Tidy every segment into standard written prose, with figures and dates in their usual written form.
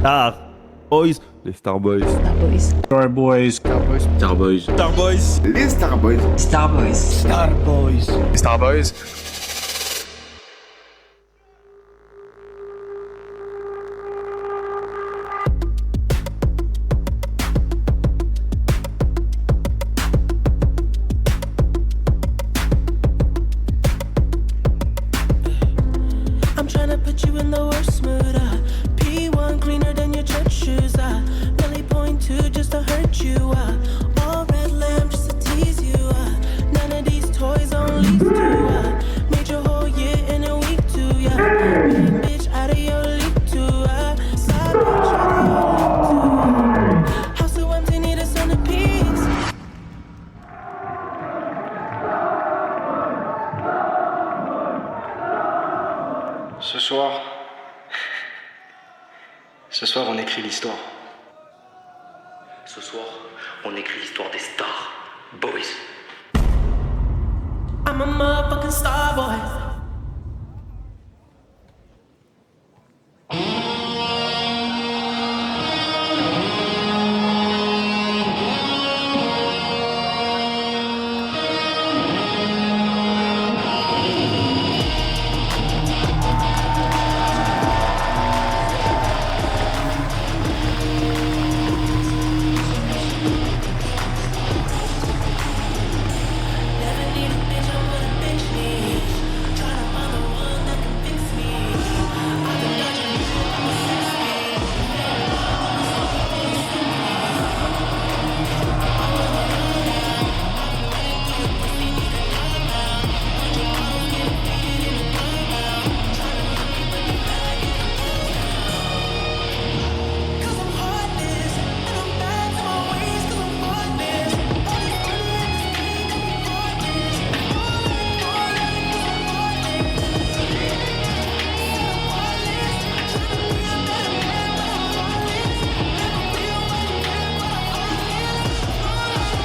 Star Boys, les Star Boys. Starboys. Starboys. Starboys. Starboys. Starboys. Les Starboys. Starboys. Starboys. Starboys. I'm trying to put you in the worst mood. P1 cleaner than your church shoes. Nelly point two just to hurt you. All red lamb just to tease you. None of these toys on lease to. Made your whole year in a week too. Main bitch out of your league too. Side bitch out of your league too. House so empty, need a centerpiece. Ce soir, on écrit l'histoire. Ce soir, on écrit l'histoire des stars. Boys. I'm a motherfucking star boy. Never need a bitch, I'm what a bitch needs. Tryna find the one that can fix me. I've been dodging you, I'm a 60. Cause I'm heartless, and I'm bad to my ways, cause I'm heartless. All this money in this game, cause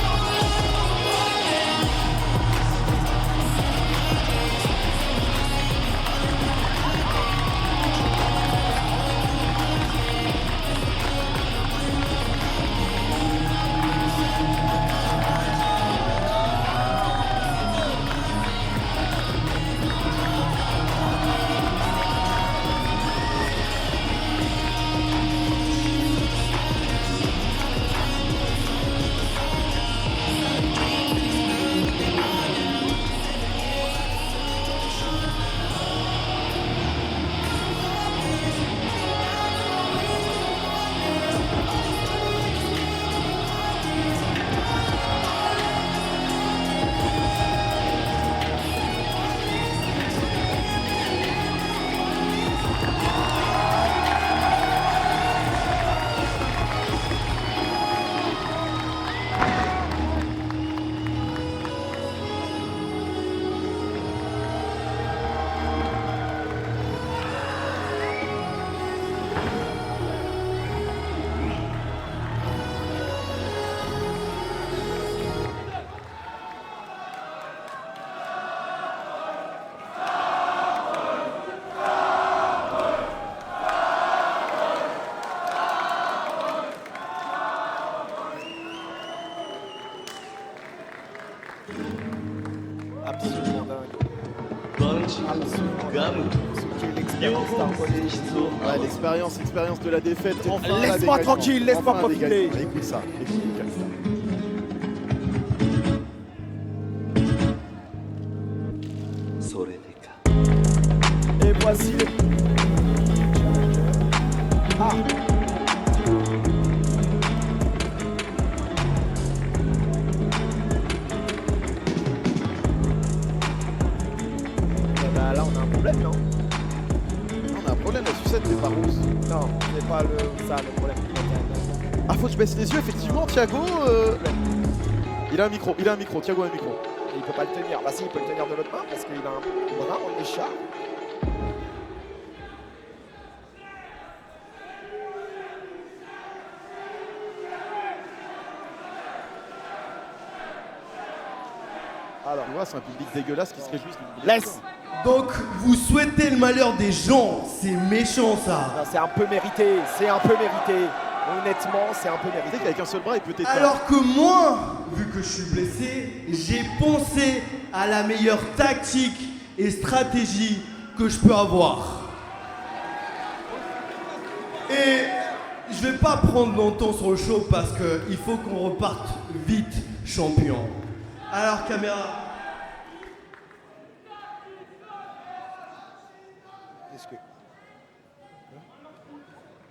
I'm heartless. Absolument dingue. Ouais, l'expérience de la défaite. Enfin, Laisse-moi tranquille, laisse-moi enfin, profiter. Écoute ça, écoute ça. Et voici les... Ah. Bah là on a un problème, non? On a un problème, la sucette n'est pas rousse. Non, c'est pas le problème. Ah, faut que je baisse les yeux, effectivement, Thiago. Il a un micro, Thiago a un micro. Et il peut pas le tenir. Bah si, il peut le tenir de l'autre main parce qu'il a un bras en écharpe. Alors, tu vois, c'est un public dégueulasse qui se réjouit d'une Laisse. Donc, vous souhaitez le malheur des gens. C'est méchant, ça. Non, c'est un peu mérité, c'est un peu mérité. Honnêtement, c'est un peu Tu sais mérité. qu'avec un seul bras, il peut t'éteindre. Alors que moi, vu que je suis blessé, j'ai pensé à la meilleure tactique et stratégie que je peux avoir. Et je vais pas prendre longtemps sur le show parce qu'il faut qu'on reparte vite, champion. Alors, caméra. Qu'est-ce que...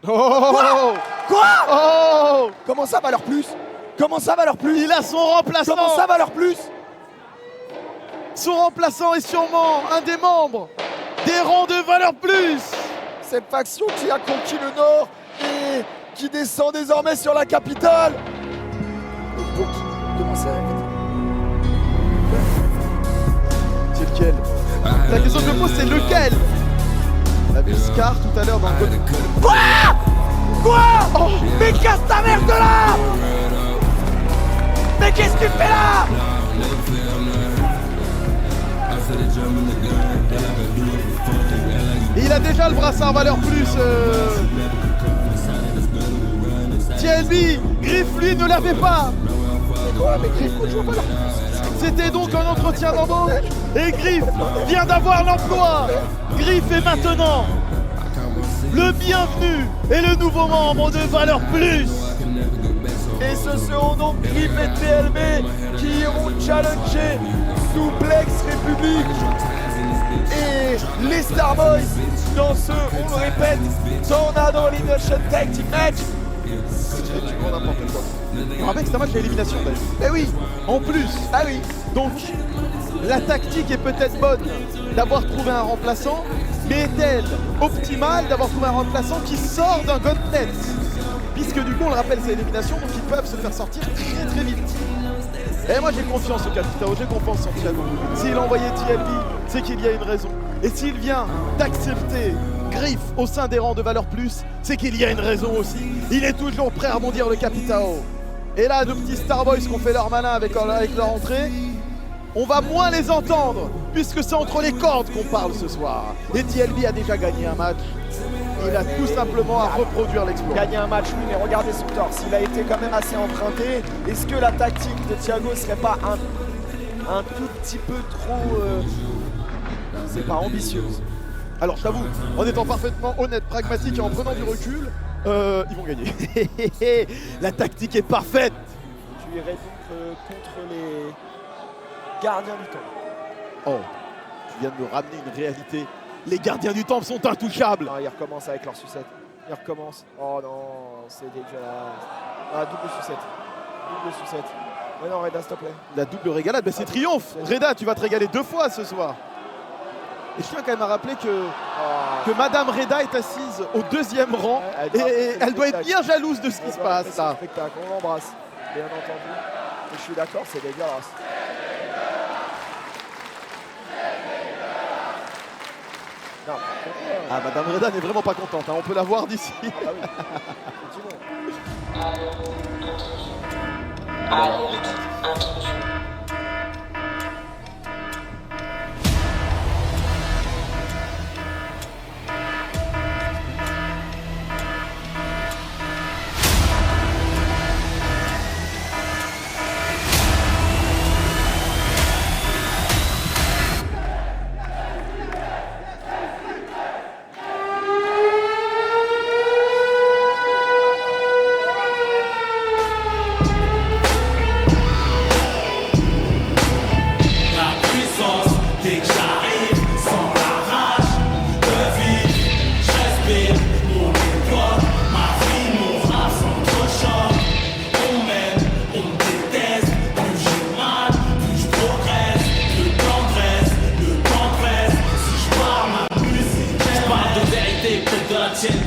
Oh Quoi? Oh Comment ça valeur plus? Comment ça valeur plus? Il a son remplaçant. Comment ça valeur plus? Son remplaçant est sûrement un des membres des rangs de Valeur Plus. Cette faction qui a conquis le Nord et qui descend désormais sur la capitale. Donc, comment ça? C'est lequel? La question que je me pose, c'est lequel? On a vu Scar tout à l'heure dans le... Quoi? Oh, mais casse ta mère de là! Mais qu'est-ce que tu fais là? Et il a déjà le brassard Valeur Plus. TLB, Griff lui ne l'avait pas. Quoi? Mais Griff, je vois pas leur C'était donc un entretien d'embauche. Et Griff vient d'avoir l'emploi. Griff est maintenant le bienvenu et le nouveau membre de Valeur Plus. Et ce seront donc Griff et TLB qui iront challenger Souplex République et les Starboys dans ce, on le répète, Tornado Elimination Tag Team Match. Je rappelle que c'est un match à élimination d'ailleurs. Eh oui, En plus, ah oui, donc la tactique est peut-être bonne d'avoir trouvé un remplaçant, mais est-elle optimale d'avoir trouvé un remplaçant qui sort d'un gauntlet? Puisque du coup, on le rappelle, c'est élimination, donc ils peuvent se faire sortir très très vite. Et moi j'ai confiance au Capitao, j'ai confiance en Thiago. S'il a envoyé TLB, c'est qu'il y a une raison. Et s'il vient d'accepter Griff au sein des rangs de Valeur Plus, c'est qu'il y a une raison aussi. Il est toujours prêt à rebondir le Capitao. Et là, nos petits Starboys qui ont fait leur malin avec leur entrée, on va moins les entendre, puisque c'est entre les cordes qu'on parle ce soir. Et TLB a déjà gagné un match. Il a tout simplement à reproduire l'exploit. gagner un match, oui, mais regardez son torse, il a été quand même assez emprunté. Est-ce que la tactique de Thiago serait pas un tout petit peu trop... c'est pas ambitieuse? Alors je t'avoue, en étant parfaitement honnête, pragmatique et en prenant du recul, ils vont gagner. La tactique est parfaite. Tu irais donc contre les gardiens du temps. Oh, tu viens de me ramener une réalité. Les gardiens du temple sont intouchables. Non, ils recommencent avec leur sucette. Ils recommencent. Oh non, c'est dégueulasse. Ah, double sucette. Double sucette. Mais non, Reda, s'il te plaît. La double régalade, ben c'est triomphe. Reda, tu vas te régaler 2 fois ce soir. Et je tiens quand même à rappeler que Madame Reda est assise au 2e rang et elle doit être bien jalouse de ce qui se passe là. Spectacle, on l'embrasse, bien entendu. Et je suis d'accord, c'est dégueulasse. Non, Ah, Madame Reda n'est vraiment pas contente, hein. On peut la voir d'ici. ah bah oui. Continuons.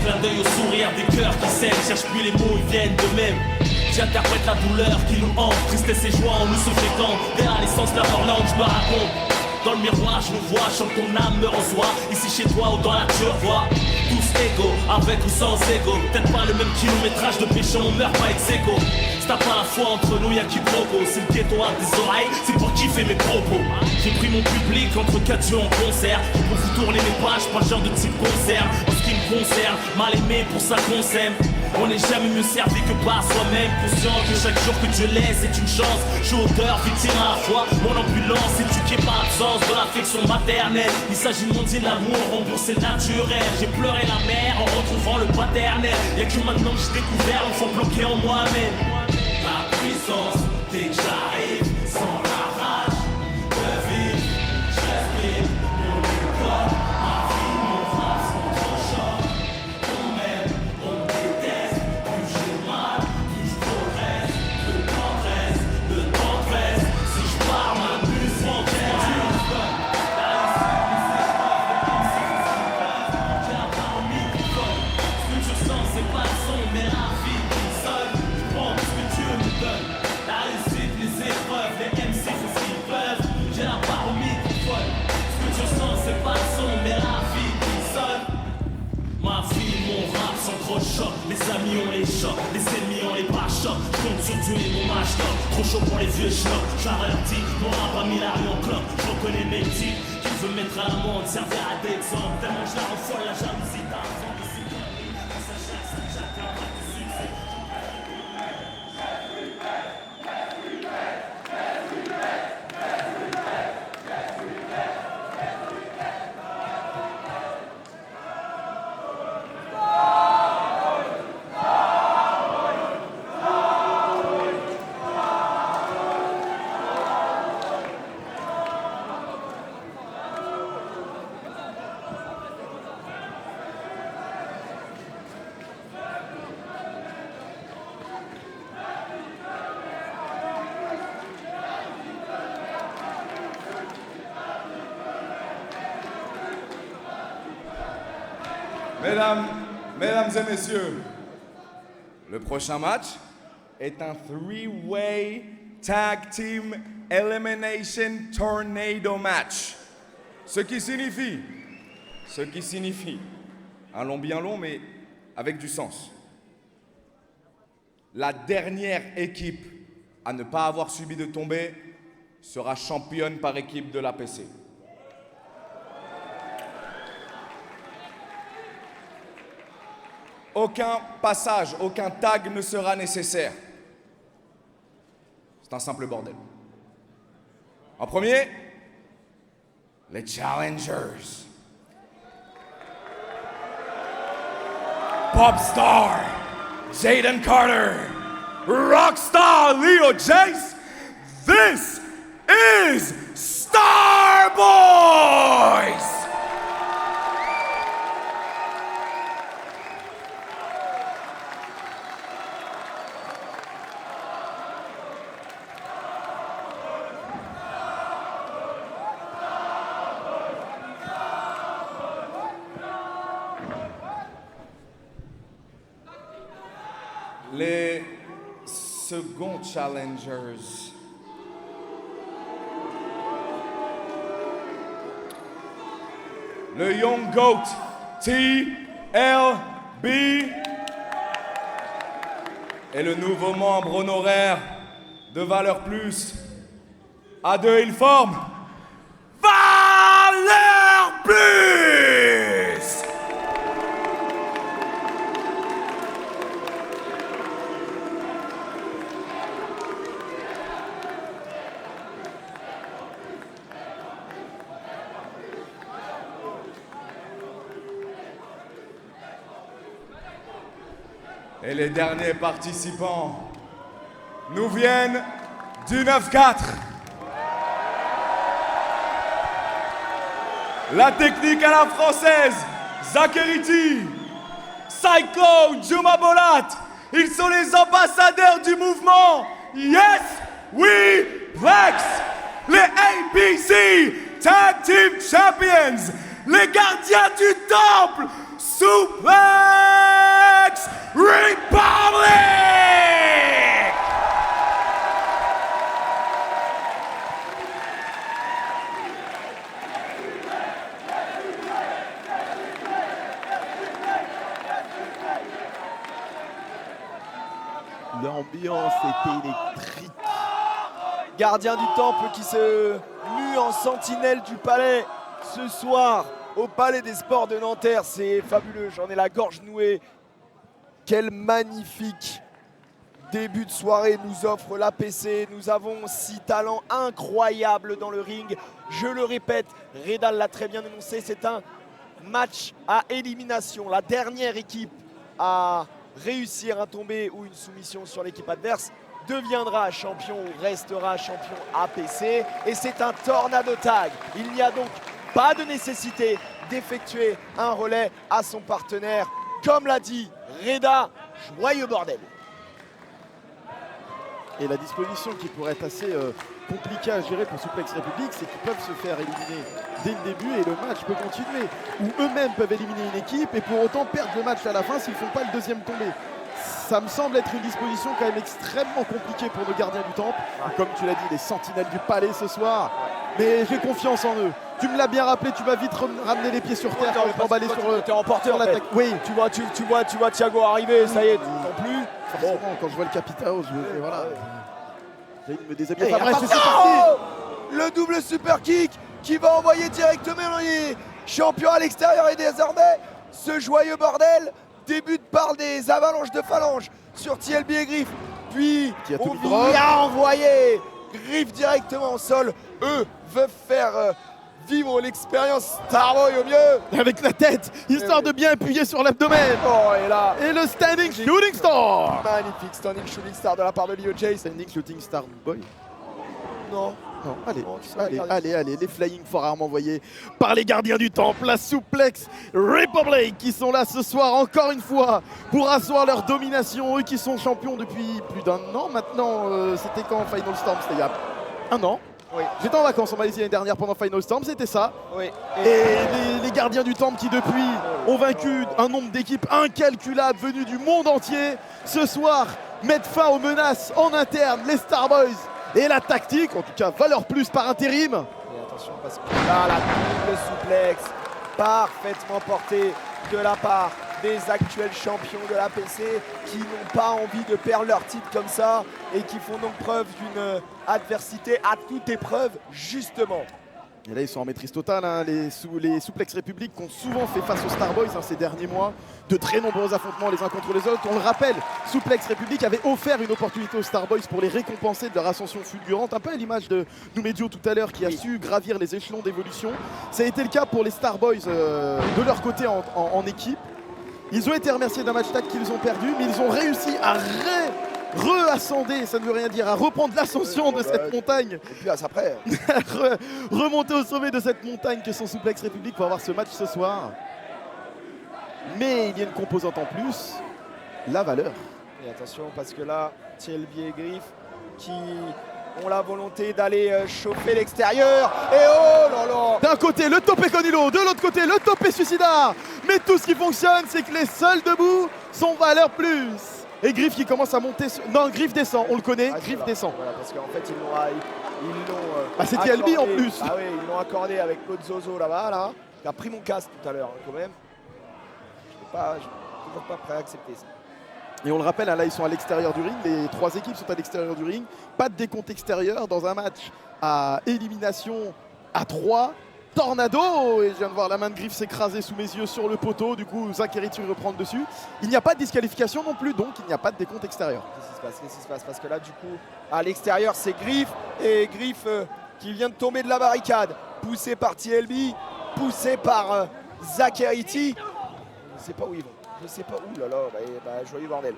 Clin d'œil au sourire des cœurs qui saignent, cherche plus les mots, ils viennent de même. J'interprète la douleur qui nous hante, tristesse et joie en nous se fréquentent. Derrière l'essence de la parlante, je me raconte. Dans le miroir, je me vois, chante ton âme me reçoit. Ici chez toi ou dans la nature, vois. Tous ego, avec ou sans ego. Peut-être pas le même kilométrage de péché, on meurt pas ex aequo. Si t'as pas la foi entre nous, y'a quiproquo. C'est le ghetto à des oreilles, c'est pour kiffer mes propos. J'ai pris mon public entre 4 yeux en concert. Pour vous tourner mes pages, pas le genre de type concert. En ce qui me concerne, mal aimé pour ça qu'on s'aime. On n'est jamais mieux servi que par soi-même. Conscient que chaque jour que Dieu laisse est une chance. Je suis auteur, victime à la fois. Mon ambulance éduquée par l'absence de l'affection maternelle. Il s'agit de monter l'amour, rembourser le naturel. J'ai pleuré la mère en retrouvant le paternel. Y'a que maintenant que j'ai découvert l'enfant bloqué en moi-même. Ma puissance, dès que j'arrive, sans la rage de vivre, je respire mon école, ma vie, mon rap sont trop choc. On m'aime, on me déteste, plus j'ai mal, plus je progresse. Le temps reste, si je pars, ma muse m'enterre. J'ai la part au microphone, ce que tu ressens c'est pas le son, mais la vie seule. Je prends tout ce que Dieu me donne, la réussite, les épreuves, les MC font ce qu'ils peuvent. J'ai la part au microphone, ce que tu ressens c'est pas le son, mais la vie seule. Ma vie, mon rap sont trop choc. Les amis on les chocs, les ennemis on les pare-chocs. Je compte sur Dieu et mon match top. Trop chaud pour les vieux schnocks. J'avertis, mon rap a mis la rue en cloque. Je reconnais mes types qui veulent mettre à l'amende, servir à d'exemple. Tellement je la rends folle, la jalousie d'argent. Mesdames et messieurs, le prochain match est un three-way tag team elimination tornado match. Ce qui signifie un long bien long mais avec du sens. La dernière équipe à ne pas avoir subi de tombée sera championne par équipe de l'APC. Aucun passage, aucun tag ne sera nécessaire. C'est un simple bordel. En premier, les challengers. Popstar, Jaden Carter. Rockstar, Leo Jace. This is Star Boys! Les seconds challengers. Le Young Goat TLB est le nouveau membre honoraire de Valeur Plus. À deux, ils forment Valeur Plus! Et les derniers participants nous viennent du 9-4. La technique à la française, Zakeriti, Psycho, Juma Bolat, ils sont les ambassadeurs du mouvement Yes We Flex, les ABC Tag Team Champions, les gardiens du temple, Suplex Republic! L'ambiance était électrique. Gardien du temple qui se mue en sentinelle du palais ce soir au Palais des Sports de Nanterre. C'est fabuleux, j'en ai la gorge nouée. Quel magnifique début de soirée nous offre l'APC. Nous avons 6 talents incroyables dans le ring. Je le répète, Redal l'a très bien énoncé, c'est un match à élimination. La dernière équipe à réussir un tombé ou une soumission sur l'équipe adverse deviendra champion ou restera champion APC. Et c'est un tornado tag. Il n'y a donc pas de nécessité d'effectuer un relais à son partenaire. Comme l'a dit Reda, joyeux bordel. Et la disposition qui pourrait être assez compliquée à gérer pour Suplex République, c'est qu'ils peuvent se faire éliminer dès le début et le match peut continuer. Ou eux-mêmes peuvent éliminer une équipe et pour autant perdre le match à la fin s'ils ne font pas le deuxième tombé. Ça me semble être une disposition quand même extrêmement compliquée pour nos gardiens du temple. Comme tu l'as dit, les sentinelles du palais ce soir. Mais j'ai confiance en eux. Tu me l'as bien rappelé, tu vas vite ramener les pieds sur terre pour être emballé sur l'attaque. Oui, tu vois Thiago arriver, ça y est, non plus. Forcément, quand je vois le Capitao, voilà. J'ai envie de me déshabiller. Et Enfin bref, c'est attention, parti. le double super kick qui va envoyer directement les champions à l'extérieur et désormais ce joyeux bordel débute par des avalanches de phalanges sur TLB et Griff. Puis Qui a tout on mis droit. vient envoyer Griff directement au sol. Eux veulent faire vivre l'expérience Starboy au mieux. Avec la tête, histoire de bien appuyer sur l'abdomen. Oh, et là, Et le Standing Shooting Star. magnifique standing shooting star de la part de Leo Chase. Standing Shooting Star Boy. Non. Non, allez, Non, tu sais, allez, les flying forearms envoyés par les gardiens du temple, la Suplex Republic qui sont là ce soir encore une fois pour asseoir leur domination, eux qui sont champions depuis plus d'un an maintenant. C'était quand Final Storm? C'était il y a un an. Oui. J'étais en vacances en Malaisie l'année dernière pendant Final Storm, c'était ça. Oui. Et les gardiens du temple qui depuis ont vaincu un nombre d'équipes incalculable venues du monde entier, ce soir mettent fin aux menaces en interne, les Starboys. Et la tactique, en tout cas valeur plus par intérim. Et attention parce que là, la double souplex parfaitement portée de la part des actuels champions de l'APC qui n'ont pas envie de perdre leur titre comme ça et qui font donc preuve d'une adversité à toute épreuve justement. Et là ils sont en maîtrise totale, hein. les Suplex République qui ont souvent fait face aux Starboys ces derniers mois. De très nombreux affrontements les uns contre les autres. On le rappelle, Suplex République avait offert une opportunité aux Starboys pour les récompenser de leur ascension fulgurante. Un peu à l'image de Numedio tout à l'heure qui a su gravir les échelons d'évolution. Ça a été le cas pour les Starboys de leur côté en équipe. Ils ont été remerciés d'un match tag qu'ils ont perdu, mais ils ont réussi à re-ascender, ça ne veut rien dire, à reprendre l'ascension de cette montagne. Et puis après, Remonter au sommet de cette montagne que sont Suplex République pour avoir ce match ce soir. Mais il y a une composante en plus, la valeur. et attention parce que là, TLB et Griff qui ont la volonté d'aller chauffer l'extérieur. Et oh là là! D'un côté le topé Conilo, de l'autre côté le topé suicidaire. Mais tout ce qui fonctionne, c'est que les seuls debout sont valeur plus. Et Griff qui commence à monter. Non, Griff descend, on le connaît. Ah, Griff voilà. descend. Voilà, parce qu'en fait, ils l'ont Bah, c'est TLB en plus. Ah oui, ils l'ont accordé avec l'autre Zozo là-bas, là. Il a pris mon casque tout à l'heure, quand même. Je suis toujours pas prêt à accepter ça. Et on le rappelle, hein, là ils sont à l'extérieur du ring, les 3 équipes sont à l'extérieur du ring. Pas de décompte extérieur dans un match à élimination à 3. Tornado, et je viens de voir la main de Griff s'écraser sous mes yeux sur le poteau, du coup Zach Eritu reprend le dessus. Il n'y a pas de disqualification non plus, donc il n'y a pas de décompte extérieur. Qu'est-ce qui se passe? Parce que là, du coup, à l'extérieur, c'est Griff. Et Griff qui vient de tomber de la barricade, poussé par TLB, poussé par Zach Eritu. Je ne sais pas où ils vont. Je sais pas où, là là, joyeux bordel.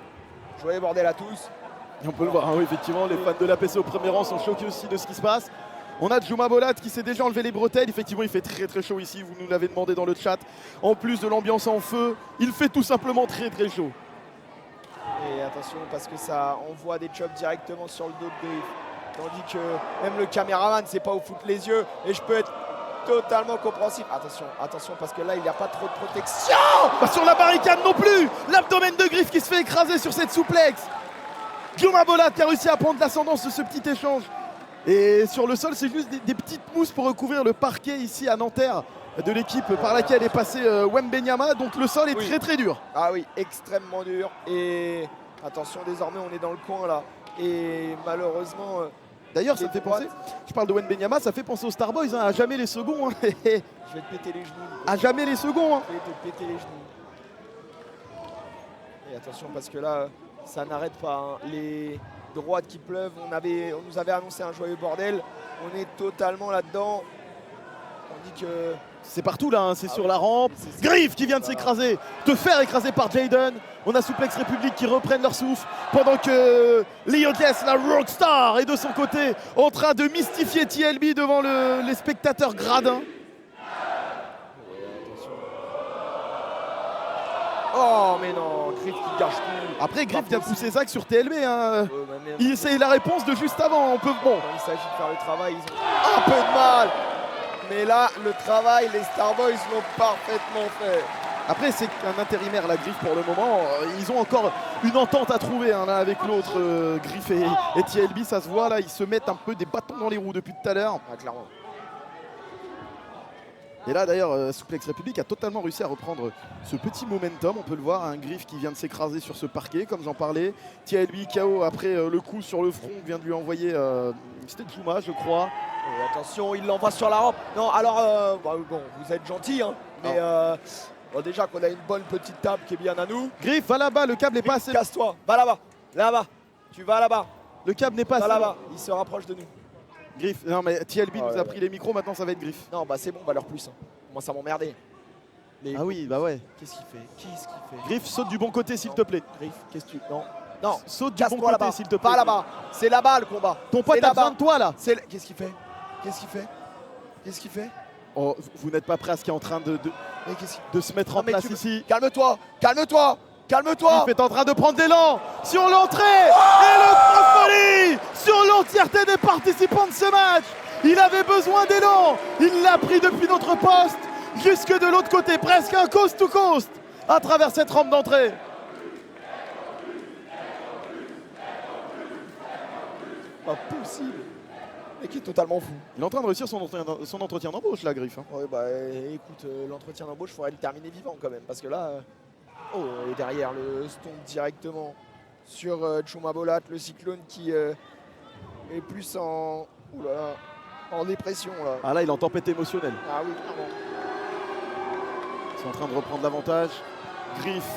Joyeux bordel à tous. Et on peut le voir, hein, oui, effectivement, les fans de l'APC au premier rang sont choqués aussi de ce qui se passe. On a Juma Bolat qui s'est déjà enlevé les bretelles. Effectivement, il fait très très chaud ici, vous nous l'avez demandé dans le chat. En plus de l'ambiance en feu, il fait tout simplement très très chaud. Et attention parce que ça envoie des chops directement sur le dos de Griff. Tandis que même le caméraman c'est pas où foutre les yeux. Et je peux être totalement compréhensif. Attention parce que là il n'y a pas trop de protection. Pas sur la barricade non plus. L'abdomen de Griff qui se fait écraser sur cette souplex. Juma Bolat qui a réussi à prendre l'ascendance de ce petit échange. Et sur le sol, c'est juste des petites mousses pour recouvrir le parquet ici à Nanterre de l'équipe par laquelle est passé Wembenyama. Donc le sol est très très dur. Ah oui, extrêmement dur. Et Attention, désormais on est dans le coin là. Et malheureusement, D'ailleurs, ça les me fait droites. penser, je parle de Wembanyama, ça fait penser aux Starboys, hein, à jamais les seconds. Hein. Je vais te péter les genoux. À jamais les seconds. Hein. Je vais te péter les genoux. Et attention parce que là, ça n'arrête pas. Hein. Les droites qui pleuvent, on nous avait annoncé un joyeux bordel. On est totalement là-dedans. On dit que C'est partout là, hein, c'est sur la rampe. C'est- Griff qui vient de Voilà. s'écraser, te faire écraser par Jaden. On a Souplex République qui reprennent leur souffle pendant que Leo Guess, la rockstar, est de son côté en train de mystifier TLB devant les spectateurs gradins. oh mais non, Griff qui gâche tout. Après, Griff Pas vient possible. pousser Zach sur TLB. Hein. Mais C'est la réponse de juste avant. On peut, bon, quand il s'agit de faire le travail, ils ont un peu de mal. Mais là, le travail, les Starboys l'ont parfaitement fait. après, c'est un intérimaire, la Griff, pour le moment. Ils ont encore une entente à trouver hein, là, avec l'autre, Griff et TLB. Ça se voit là, ils se mettent un peu des bâtons dans les roues depuis tout à l'heure. Ah, clairement. Et là d'ailleurs Souplex République a totalement réussi à reprendre ce petit momentum. On peut le voir, un Griff qui vient de s'écraser sur ce parquet comme j'en parlais. TLB KO après le coup sur le front que vient de lui envoyer c'était Juma je crois. Et attention, il l'envoie sur la rampe. Non, alors, bon, vous êtes gentil, hein, mais bon, déjà qu'on a une bonne petite table qui est bien à nous. Griff va là-bas, le câble n'est pas assez. Casse-toi, va là-bas, là-bas. Tu vas là-bas, Le câble n'est pas va assez. là-bas. Il se rapproche de nous. Griff, non mais TLB nous Ouais. a pris les micros, maintenant ça va être Griff. Non, bah c'est bon, valeur plus. Hein. Moi, ça m'emmerdait. Mais Ah oui, bah ouais. qu'est-ce qu'il fait? Qu'est-ce qu'il fait? Griff, saute du bon côté s'il te plaît. Griff, qu'est-ce que tu. Non, non, Saute du bon casse-toi côté là-bas. s'il te plaît. Va là-bas. C'est là-bas le combat. Ton pote C'est a besoin là-bas. de toi là. Qu'est-ce qu'il fait? Qu'est-ce qu'il fait? Qu'est-ce qu'il fait? Oh, vous n'êtes pas prêt à ce qui est en train de Mais qu'est-ce qu'il se mettre Non, en mais place tu- ici. Calme-toi, calme-toi, calme-toi. Griff est en train de prendre l'élan sur l'entrée et le folie sur l'entièreté des participants de ce match. Il avait besoin d'élan, il l'a pris depuis notre poste jusque de l'autre côté, presque un coast to coast à travers cette rampe d'entrée. Pas possible. Mais qui est totalement fou. Il est en train de réussir son entretien d'embauche là, Griff. Hein. Ouais, bah écoute, l'entretien d'embauche, il faudrait le terminer vivant quand même. Parce que là, oh, et derrière le stomp directement sur Chuma Bolat, le cyclone qui est plus en, oulala, en dépression là. Ah là, il est en tempête émotionnelle. Ah oui, clairement. Ils sont en train de reprendre l'avantage. Griff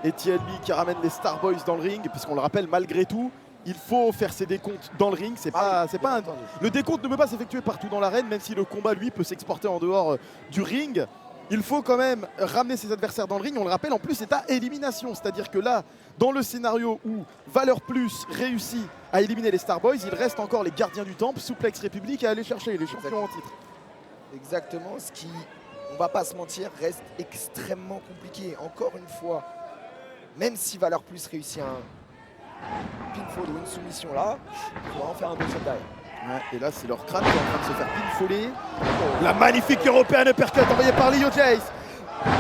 et TLB qui ramènent les Starboys dans le ring, puisqu'on le rappelle, malgré tout, il faut faire ses décomptes dans le ring. C'est pas un... Le décompte ne peut pas s'effectuer partout dans l'arène, même si le combat, lui, peut s'exporter en dehors du ring. Il faut quand même ramener ses adversaires dans le ring. On le rappelle, en plus, c'est à élimination. C'est-à-dire que là, dans le scénario où Valeur Plus réussit à éliminer les Starboys, il reste encore les gardiens du temple, Souplex République, à aller chercher les champions en titre. Exactement, ce qui, on va pas se mentir, reste extrêmement compliqué. Encore une fois, même si Valeur Plus réussit un pinfall ou une soumission là, il va en faire un deuxième derrière. Ouais, et là, c'est leur crâne qui est en train de se faire pinfoller. La magnifique européenne uppercut envoyée par Leo Jace.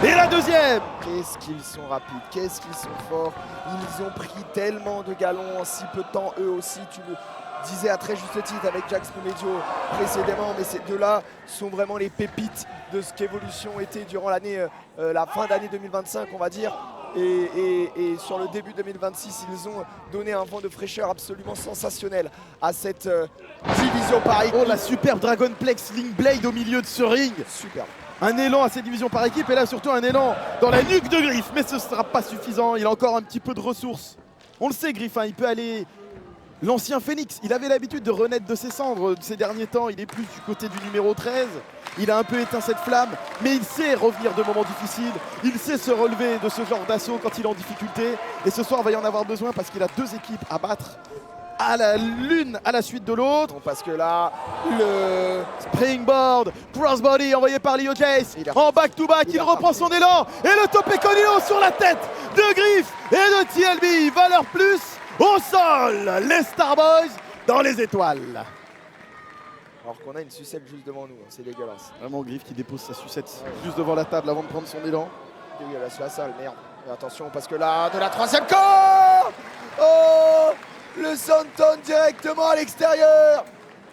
Et la deuxième. Qu'est-ce qu'ils sont rapides, qu'est-ce qu'ils sont forts. Ils ont pris tellement de galons en si peu de temps, eux aussi. Tu le disais à très juste titre avec Jax Medio précédemment, mais ces deux-là sont vraiment les pépites de ce qu'Evolution était durant l'année, la fin d'année 2025, on va dire. Et sur le début 2026, ils ont donné un vent de fraîcheur absolument sensationnel à cette division par équipe. Oh, la superbe Dragonplex Link Blade au milieu de ce ring. Super. Un élan à cette division par équipe et là surtout un élan dans la nuque de Griff. Mais ce ne sera pas suffisant, il a encore un petit peu de ressources. On le sait Griff, hein, il peut aller... L'ancien Phoenix, il avait l'habitude de renaître de ses cendres ces derniers temps. Il est plus du côté du numéro 13. Il a un peu éteint cette flamme, mais il sait revenir de moments difficiles. Il sait se relever de ce genre d'assaut quand il est en difficulté. Et ce soir, il va y en avoir besoin parce qu'il a deux équipes à battre. L'une à la suite de l'autre. Non, parce que là, le Springboard, crossbody envoyé par Leo Jace. Il a- En back-to-back, il il a reprend son élan. Et le topé Conilo sur la tête de Griff et de TLB. Valeur Plus au sol. Les Starboys dans les étoiles. alors qu'on a une sucette juste devant nous, hein, c'est dégueulasse. Vraiment Griff qui dépose sa sucette juste devant la table avant de prendre son élan. Dégueulasse la salle, merde. Et attention parce que là, de la troisième corde. Oh, le Santon directement à l'extérieur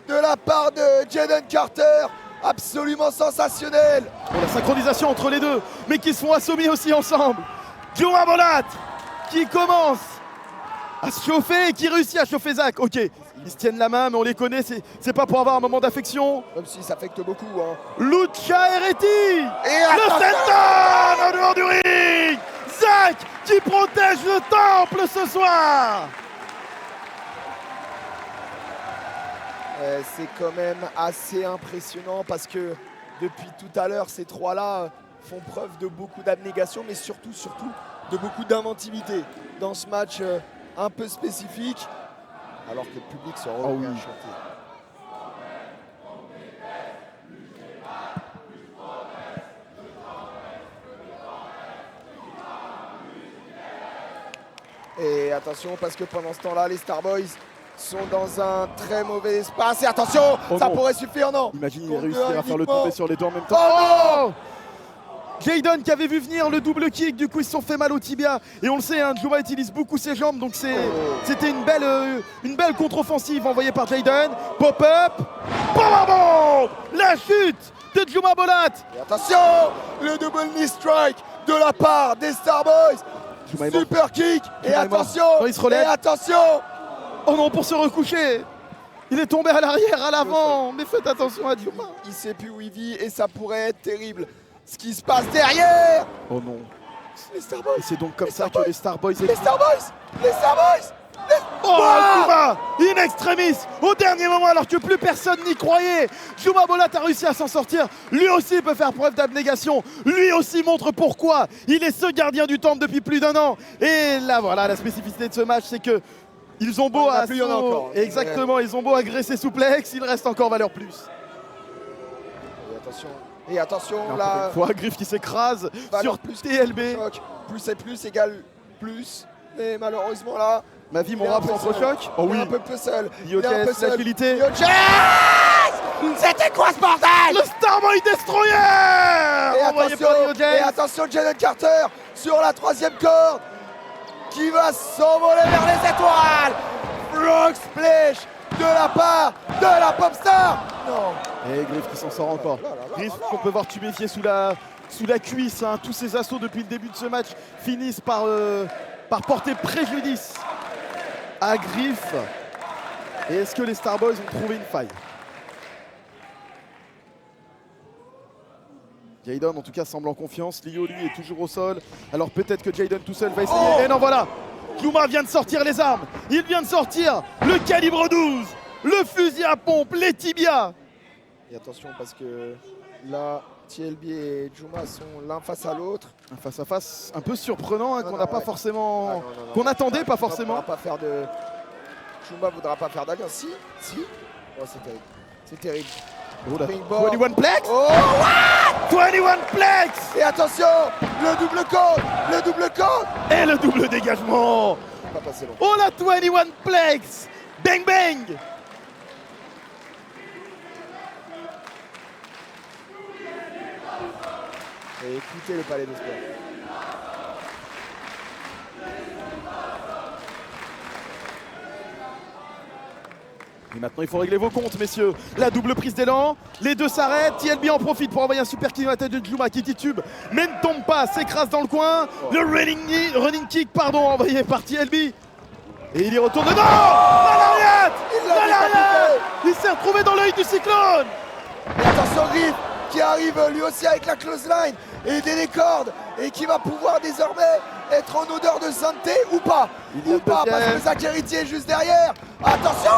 de la part de Jaden Carter. Absolument sensationnel. Pour la synchronisation entre les deux, mais qui se font assommer aussi ensemble. Juma Bolat qui commence à se chauffer et qui réussit à chauffer Zach. Ok, ils se tiennent la main, mais on les connaît, c'est pas pour avoir un moment d'affection. Même si ça affecte beaucoup. Hein. Lucha Hereti. Et Le senton en dehors du ring. Zach qui protège le temple ce soir. C'est quand même assez impressionnant parce que depuis tout à l'heure, ces trois-là font preuve de beaucoup d'abnégation, mais surtout de beaucoup d'inventivité dans ce match un peu spécifique, alors que le public se remet à chanter. Et attention parce que pendant ce temps-là, les Starboys sont dans un très mauvais espace. Et attention, ça pourrait suffire, non? Imagine, il Contre réussir à faire le uniquement. tomber sur les deux en même temps. Oh non! Jaden qui avait vu venir le double kick, du coup ils se sont fait mal au tibia. Et on le sait, hein, Juma utilise beaucoup ses jambes, donc c'était une belle contre-offensive envoyée par Jaden. Pop-up, bam, la chute de Juma Bolat. Et attention, le double knee strike de la part des Starboys. Juma est mort. Super kick. Et Juma est mort. attention, Non, il se relève. et attention. Oh non, pour se recoucher. Il est tombé à l'arrière, à l'avant. Mais faites attention à Juma. Il sait plus où il vit et ça pourrait être terrible. Ce qui se passe derrière. Oh non. Les Starboys. Et c'est donc comme Les ça que Starboys. les Starboys... Les Starboys. Les Starboys. Oh, Juma, in extremis, au dernier moment, alors que plus personne n'y croyait. Juma Bolat a réussi à s'en sortir. Lui aussi peut faire preuve d'abnégation. Lui aussi montre pourquoi il est ce gardien du temple depuis plus d'un an. Et là, voilà, la spécificité de ce match, c'est que ils ont beau Il y en a plus, il y en a encore. Exactement, ils ont beau agresser souplex, il reste encore valeur plus. Et attention, Encore là. une fois, Griff qui s'écrase Valeur sur plus TLB. choc. Plus et plus égale plus. Mais malheureusement, là. Ma vie, il mon est rap un peu contre seul. choc. Oh Il oui. est un peu seul. Yo Il est un peu Jess, seul. l'agilité. Yo Jess. C'était quoi ce bordel? Le Starboy Destroyer Et envoyé attention, par Yo Jess. et attention, Jaden Carter sur la troisième corde qui va s'envoler vers les étoiles. Frog Splash de la part de la Popstar. Non. Et Griff qui s'en sort encore. Griff qu'on peut voir tuméfié sous la cuisse. Hein. Tous ses assauts depuis le début de ce match finissent par porter préjudice à Griff. Et est-ce que les Starboys ont trouvé une faille? Jaden en tout cas semble en confiance. Lio lui est toujours au sol. Alors peut-être que Jaden tout seul va essayer. Oh. Et non voilà, Juma vient de sortir les armes. Il vient de sortir le calibre 12, le fusil à pompe, les tibias. Et attention parce que là, TLB et Juma sont l'un face à l'autre. Un face à face un peu surprenant hein, Non, qu'on non, n'a pas ouais. forcément, Ah, non, qu'on n'attendait pas Juma forcément. voudra pas faire de. Juma voudra pas faire d'alliance. Si. Oh, c'est terrible. C'est terrible. Oh là. Springboard. 21 plex. Oh, 21 plex. et attention, le double code. Le double code. Et le double dégagement. Pas passé long. Oh la 21 plex. Bang bang. Et écoutez le palais de sport. Et maintenant il faut régler vos comptes messieurs. La double prise d'élan, les deux s'arrêtent, TLB en profite pour envoyer un super kick dans la tête de Juma qui titube mais ne tombe pas, s'écrase dans le coin. Le running kick envoyé par TLB. Et il y retourne. Non, la lariat. Il l'a La lariat. décapité. Il s'est retrouvé dans l'œil du cyclone. Et attention, Griff qui arrive lui aussi avec la close line et des cordes et qui va pouvoir désormais être en odeur de sainteté ou pas. Il y a Ou pas, deuxième. parce que Zach Héritier est juste derrière. Attention,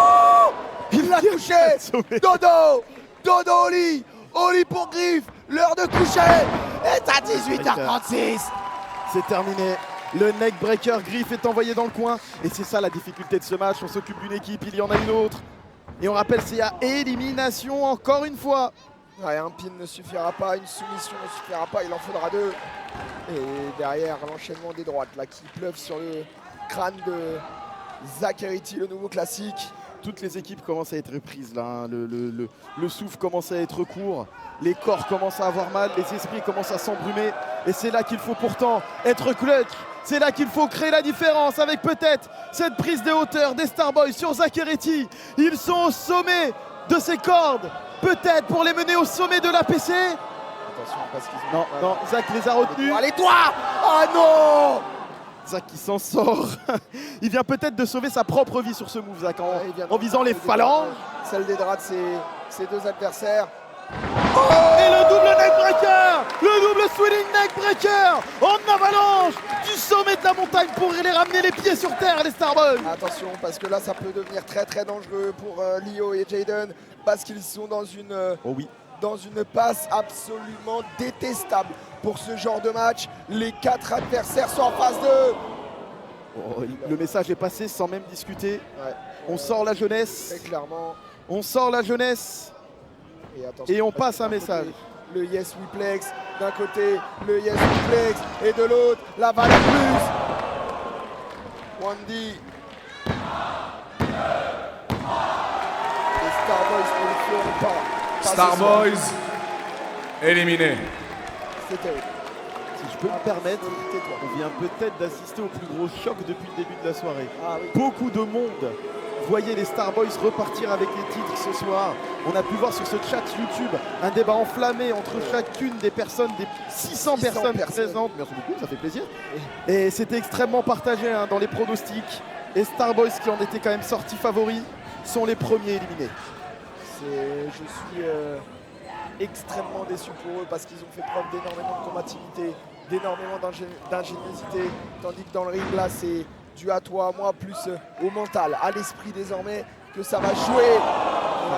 il l'a touché. sauvé. Dodo au lit. Au lit pour Griff. L'heure de coucher est à 18h36. C'est terminé. Le neckbreaker Griff est envoyé dans le coin. Et c'est ça la difficulté de ce match. On s'occupe d'une équipe, il y en a une autre. Et on rappelle, c'est à élimination encore une fois. Ouais, un pin ne suffira pas, une soumission ne suffira pas, il en faudra deux. Et derrière, l'enchaînement des droites là qui pleuvent sur le crâne de Zach Héritier, le nouveau classique. Toutes les équipes commencent à être prises là. Hein. Le souffle commence à être court. Les corps commencent à avoir mal. Les esprits commencent à s'embrumer. Et c'est là qu'il faut pourtant être clutch. C'est là qu'il faut créer la différence avec peut-être cette prise de hauteur des Starboys sur Zach Héritier. Ils sont au sommet de ces cordes. Peut-être pour les mener au sommet de l'APC. Attention parce qu'ils ont... Non, Zach les a retenus. Allez toi. Ah non. Zach qui s'en sort. Il vient peut-être de sauver sa propre vie sur ce move, Zach, Il vient en visant les phalanges. Celle des draps de ses deux adversaires. Et le double neckbreaker, le double swinging neckbreaker en avalanche du sommet de la montagne pour les ramener les pieds sur terre, les Starboys. Attention, parce que là, ça peut devenir très très dangereux pour Leo et Jaden, parce qu'ils sont dans une, Oh oui. dans une passe absolument détestable pour ce genre de match. Les 4 adversaires sont en face d'eux. Oh, le message est passé sans même discuter. Ouais. On sort la jeunesse, Très clairement. on sort la jeunesse attention, et on parce passe que un d'un message. côté, le Yes Weplex, d'un côté le Yes Weplex et de l'autre la Valor Plus. Wandy. Les Starboys ne le feront pas. Starboys éliminé. C'est terrible. Si je peux me permettre, Tais-toi. on vient peut-être d'assister au plus gros choc depuis le début de la soirée. Ah oui. Beaucoup de monde voyait les Starboys repartir avec les titres ce soir. On a pu voir sur ce chat YouTube un débat enflammé entre chacune des personnes, des 600 personnes présentes. Merci beaucoup, ça fait plaisir. Et c'était extrêmement partagé hein, dans les pronostics. Les Starboys qui en étaient quand même sortis favoris sont les premiers éliminés. Je suis extrêmement déçu pour eux parce qu'ils ont fait preuve d'énormément de combativité, d'énormément d'ingéniosité, tandis que dans le ring là c'est dû à toi, à moi, plus au mental, à l'esprit désormais que ça va jouer.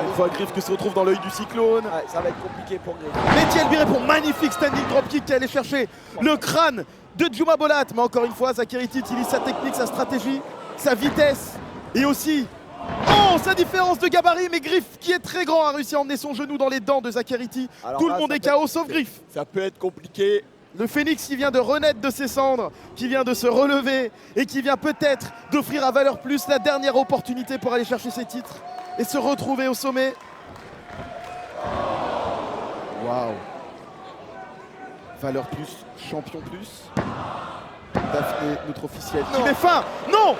Une fois Griff qui se retrouve dans l'œil du cyclone. Ouais, ça va être compliqué pour Griff. Métier Elbiré pour magnifique standing dropkick qui allait chercher le crâne de Juma Bolat. Mais encore une fois, Zakiriti utilise sa technique, sa stratégie, sa vitesse et aussi sa différence de gabarit. Mais Griff, qui est très grand, a réussi à emmener son genou dans les dents de Zakiriti. Tout le monde est KO sauf Griff. Ça peut être compliqué. Le Phoenix qui vient de renaître de ses cendres, qui vient de se relever et qui vient peut-être d'offrir à Valeur Plus la dernière opportunité pour aller chercher ses titres et se retrouver au sommet. Waouh. Valeur Plus, champion plus. Daphné, notre officiel, qui met fin. Non,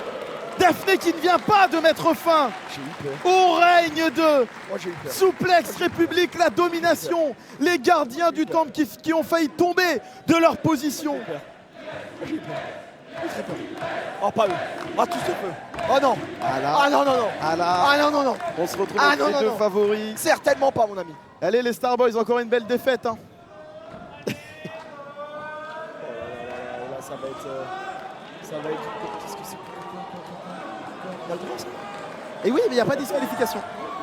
Daphné qui ne vient pas de mettre fin J'ai eu peur. au règne de Moi j'ai eu peur. Souplex République, la domination. Les gardiens du temple qui ont failli tomber de leur position. J'ai eu peur. J'ai très peur. Oh pas eux. Ah tout se peut. Oh non. Ah là, Ah non non non. ah là, Ah non non non. on se retrouve Ah avec non, les non, deux non. favoris. Certainement pas mon ami. Allez les Starboys, encore une belle défaite. Hein. Là ça va être. Qu'est-ce que c'est? Il y a le droit, ça. Et oui, mais il n'y a pas de disqualification.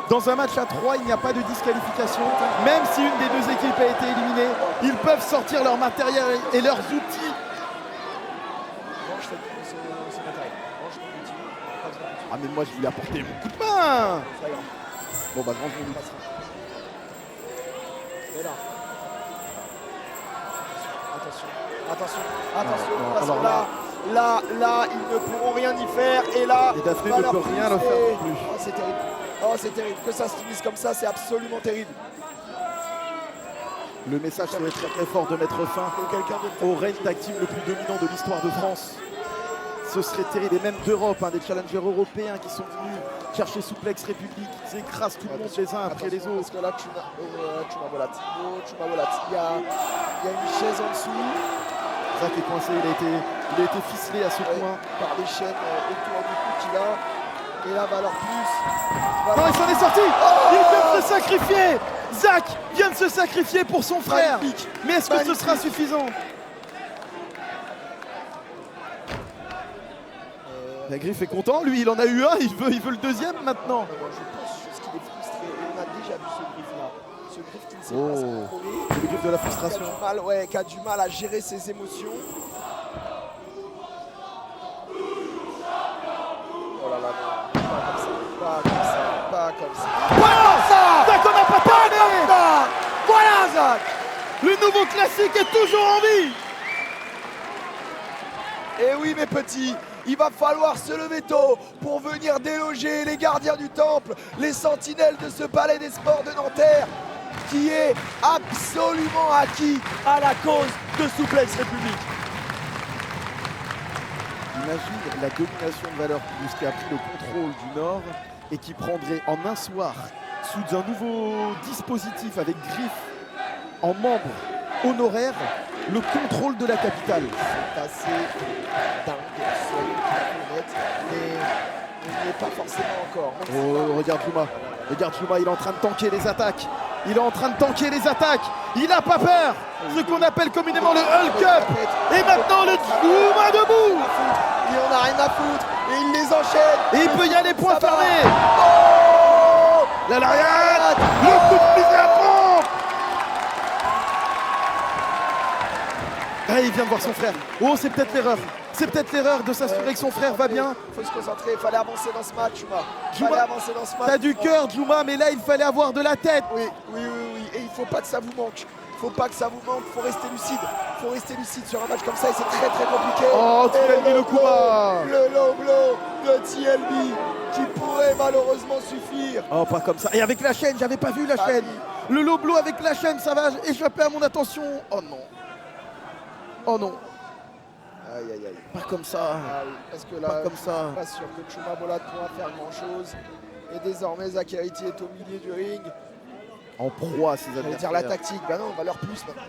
Dans un match à 3, il n'y a pas de disqualification. Même si une des deux équipes a été éliminée, ils peuvent sortir leur matériel et leurs outils. Range ce matériel. Range ton outil. Pas besoin d'outil. Ah mais moi je voulais apporter mon coup de main. Ça ira. Bon bah je range mon outil. Passera. Et là. Attention. non, Parce alors que là, ils ne pourront rien y faire. Et là, Et Daphné Valor ne peut rien Plus leur faire et- non plus. Oh, c'est terrible. Oh, c'est terrible. Que ça se finisse comme ça, c'est absolument terrible. Le message serait très très fort de mettre fin Que quelqu'un de au règne tag team le plus dominant de l'histoire de France. Ce serait terrible, et même d'Europe, hein, des challengers européens qui sont venus chercher Souplex République, ils écrasent tout le monde les uns après les autres. Parce que là, Chuma Bolat. Il y a une chaise en dessous. Zach est coincé, il a été ficelé à ce point. Par les chaînes autour du cou qu'il a. Et là, Valor Plus. Non, il s'en est sorti. Il vient de se sacrifier. Zach vient de se sacrifier pour son frère. Magnifique. Mais est-ce que ce Magnifique. sera suffisant? La Griff est content, lui il en a eu un, il veut le deuxième maintenant. Moi, je pense juste qu'il est frustré. Et on a déjà vu ce Griff-là. Ce Griff qui ne sait Oh. pas se contrôler. C'est le Griff de la Qui a frustration. du mal, qui a du mal à gérer ses émotions. Oh là là, non. Pas comme ça. Zach on n'a pas terminé. Voilà, Zach. Le nouveau classique est toujours en vie. Et oui, mes petits, il va falloir se lever tôt pour venir déloger les gardiens du temple, les sentinelles de ce palais des sports de Nanterre, qui est absolument acquis à la cause de Souplex République. Imagine la domination de Valeur Plus qui a pris le contrôle du Nord et qui prendrait en un soir, sous un nouveau dispositif avec Griff en membre honoraire, le contrôle de la capitale. C'est assez dingue, soyons tout à fait honnêtes, mais on n'y est pas forcément encore. Même si- Oh, regarde Juma. Regarde Juma, il est en train de tanker les attaques. Il est en train de tanker les attaques. Il n'a pas peur. Ce qu'on appelle communément le Hulk Up. Et maintenant le Juma debout. Il en a rien à foutre et il les enchaîne. Et il peut y aller point Ça va. fermé. Oh La lariat. Le coup de pied à pompe. Ah, il vient de voir son frère. Oh, c'est peut-être l'erreur. C'est peut-être l'erreur de s'assurer que son frère va bien. Faut se concentrer, il fallait avancer dans ce match, Juma. Juma, Fallait avancer dans ce match. T'as du cœur, Juma, mais là, il fallait avoir de la tête. Oui. Et il faut pas que ça vous manque. Faut pas que ça vous manque, faut rester lucide. Faut rester lucide sur un match comme ça et c'est très très compliqué. Oh, TLB le Kuma. Le low blow de TLB qui pourrait malheureusement suffire. Oh, pas comme ça. Et avec la chaîne, j'avais pas vu la chaîne. Le low blow avec la chaîne, ça va échapper à mon attention. Oh non. Oh non. Aïe aïe aïe. Pas comme ça. Ah oui, parce que là, Pas comme ça. je suis pas sûr que Chuma Bolat pourra faire grand chose. Et désormais, Zakiriti est au milieu du ring. En proie à ses J'allais adversaires. dire la tactique, bah non, valeur plus maintenant.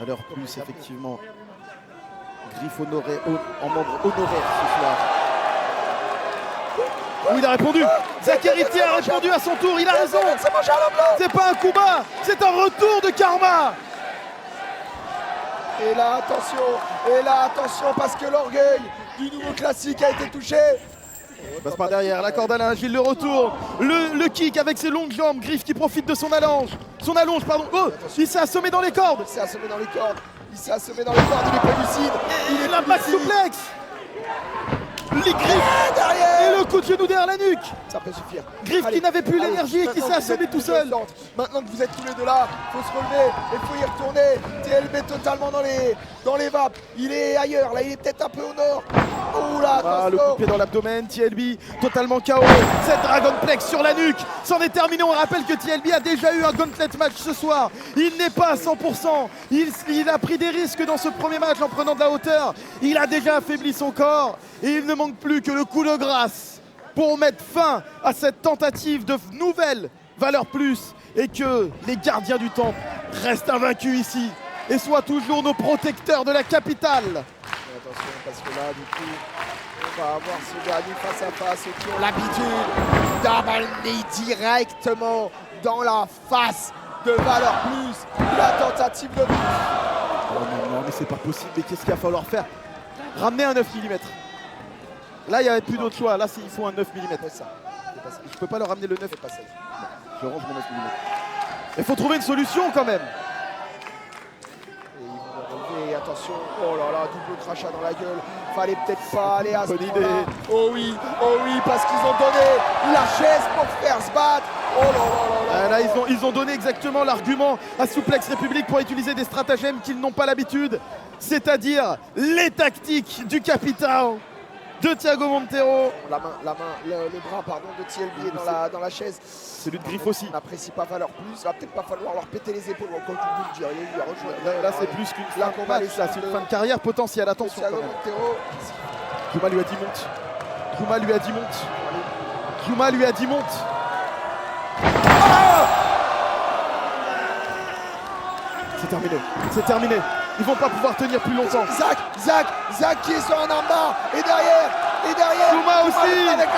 Valeur plus, effectivement. Griffe honoré, en membre honoraire ce soir. Oui, il a répondu. Zakiriti a répondu à son tour, il a raison. C'est mangé à l'homme blanc. C'est pas un coup bas, c'est un retour de karma. Et là, attention, parce que l'orgueil du nouveau classique a été touché. Passe par derrière, la corde à linge, il le retourne. Le kick avec ses longues jambes, Griff qui profite de son allonge. Oh, il s'est assommé dans les cordes. Il s'est assommé dans les cordes, il est pas lucide. Il est La plus back lucide. suplex. Les griffes Et derrière. et le coup de genou derrière la nuque. Ça peut suffire. Griff Allez, qui n'avait plus allez, l'énergie et qui maintenant s'est que assommé vous êtes tout tous seul. dedans, maintenant que vous êtes tous les deux là, faut se relever, il faut y retourner. TLB totalement dans les vapes. Il est ailleurs, là il est peut-être un peu au nord. Oh là, Ah, le coup de pied dans l'abdomen, TLB totalement KO. Cette Dragonplex sur la nuque. C'en est terminé. On rappelle que TLB a déjà eu un gauntlet match ce soir. Il n'est pas à 100%. Il a pris des risques dans ce premier match en prenant de la hauteur. Il a déjà affaibli son corps. Et il ne manque plus que le coup de grâce pour mettre fin à cette tentative de nouvelle valeur plus. Et que les gardiens du temple restent invaincus ici. Et soient toujours nos protecteurs de la capitale. Attention parce que là du coup on va avoir ce dernier face à face ceux qui ont l'habitude d'amener directement dans la face de valeur plus la tentative de but. Oh non, mais c'est pas possible, mais qu'est-ce qu'il va falloir faire? Ramener un 9 mm. Là, il n'y avait plus d'autre choix. Là, il faut un 9 mm. C'est ça. C'est pas ça. Je peux pas leur ramener le 9. C'est pas ça. Je range mon 9 mm. Il faut trouver une solution quand même. Et ils vont relever, attention, oh là là, double crachat dans la gueule, fallait peut-être pas aller à ce Bonne point-là. idée. Oh oui, parce qu'ils ont donné la chaise pour faire se battre. Oh là là là là. Là, ils ont donné exactement l'argument à Suplex République pour utiliser des stratagèmes qu'ils n'ont pas l'habitude, c'est-à-dire les tactiques du capitaine de Thiago Montero. La main, le bras pardon de TLB est dans la chaise. Celui de Griff aussi. On n'apprécie pas valeur plus, il va peut-être pas falloir leur péter les épaules comme vous le diriez. Il a rejoint. Là, c'est plus qu'une Là, fin qu'on de va match, aller là, sur c'est une le- fin de carrière potentielle. Attention quand Thiago même. Montero. Juma lui a dit monte. Juma lui a dit monte. Juma lui a dit monte. C'est terminé. C'est terminé. Ils vont pas pouvoir tenir plus longtemps. Zach qui est sur un armbar et derrière Juma aussi. avec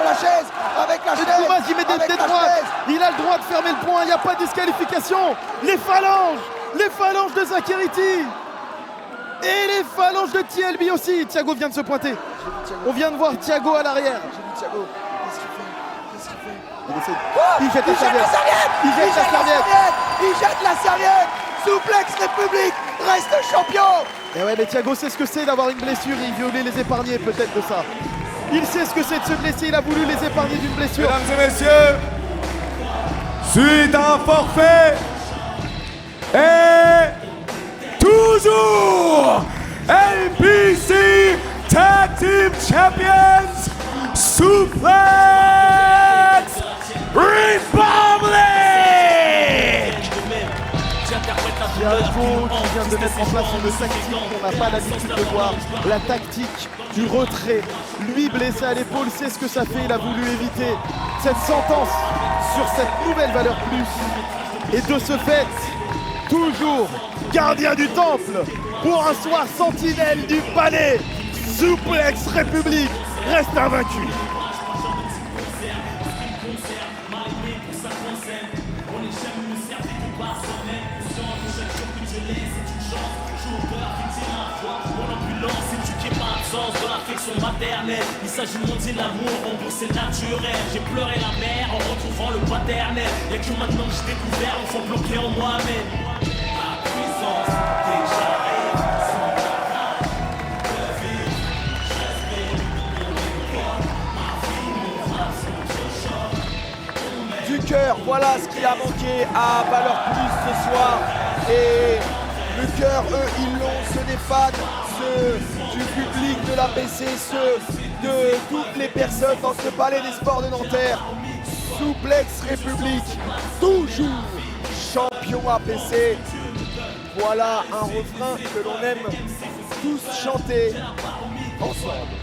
la chaise, avec la Et chaise. Juma s'y met des avec la droites. chaise. Il a le droit de fermer le point. Il n'y a pas de disqualification. Les phalanges de Zakiriti. Et les phalanges de TLB aussi. Thiago vient de se pointer. On vient de voir Thiago à l'arrière. J'ai vu Thiago, qu'est-ce qu'il fait? Il essaie. Oh, Il jette la il jette la serviette. serviette. Il jette la serviette. Il jette la serviette. Souplex République reste champion. Et ouais, mais Thiago sait ce que c'est d'avoir une blessure. Il voulait les épargner peut-être de ça. Il sait ce que c'est de se blesser. Il a voulu les épargner d'une blessure. Mesdames et messieurs, suite à un forfait et toujours LBC Tag Team Champions Suplex Republic. Thiago qui vient de mettre en place une tactique qu'on n'a pas l'habitude de voir, la tactique du retrait. Lui blessé à l'épaule, sait ce que ça fait, il a voulu éviter cette sentence sur cette nouvelle valeur plus. Et de ce fait, toujours gardien du temple, pour un soir sentinelle du palais, Suplex République reste invaincu. De l'affection maternelle, il s'agit de montrer l'amour, en gros c'est naturel. J'ai pleuré la mère en retrouvant le paternel. Y'a que maintenant que j'ai découvert l'enfant bloqué en moi-même. La puissance, dès que j'arrive, sans garde de vie, je respire mon corps, ma vie, mon rap, son choc. Du cœur, voilà ce qui a manqué à Valeur Plus ce soir. Et le cœur, eux, ils l'ont, ceux des fans, ceux du public de l'APC, ceux de toutes les personnes dans ce palais des sports de Nanterre. Suplex République, toujours champion APC. Voilà un refrain que l'on aime tous chanter ensemble.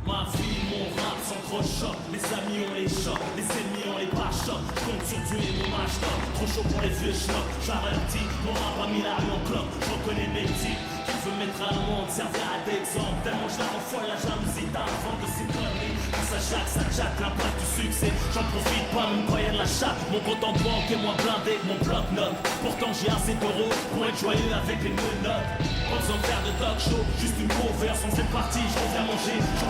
Ma vie, mon rap s'entrechoque. Les amis on les chocs, les ennemis on les pas-chocs. Je compte sur Dieu et mon match top. Trop chaud pour les vieux schnocks. J'avertis, mon rap a mis la rue en cloque. Je reconnais mes types qui veut mettre à le monde, servir d'exemple. Tellement je la rends folle, la jalousie d'avant de ces conneries. Ça chatte, l'impact du succès. J'en profite pas, même quand y'a de la chatte. Mon compte en banque est moins blindé que mon bloc-notes. Pourtant j'ai assez d'euros pour être joyeux avec les menottes. Pas besoin de faire de talk show, juste une cover sans cette partie. Je reviens manger, je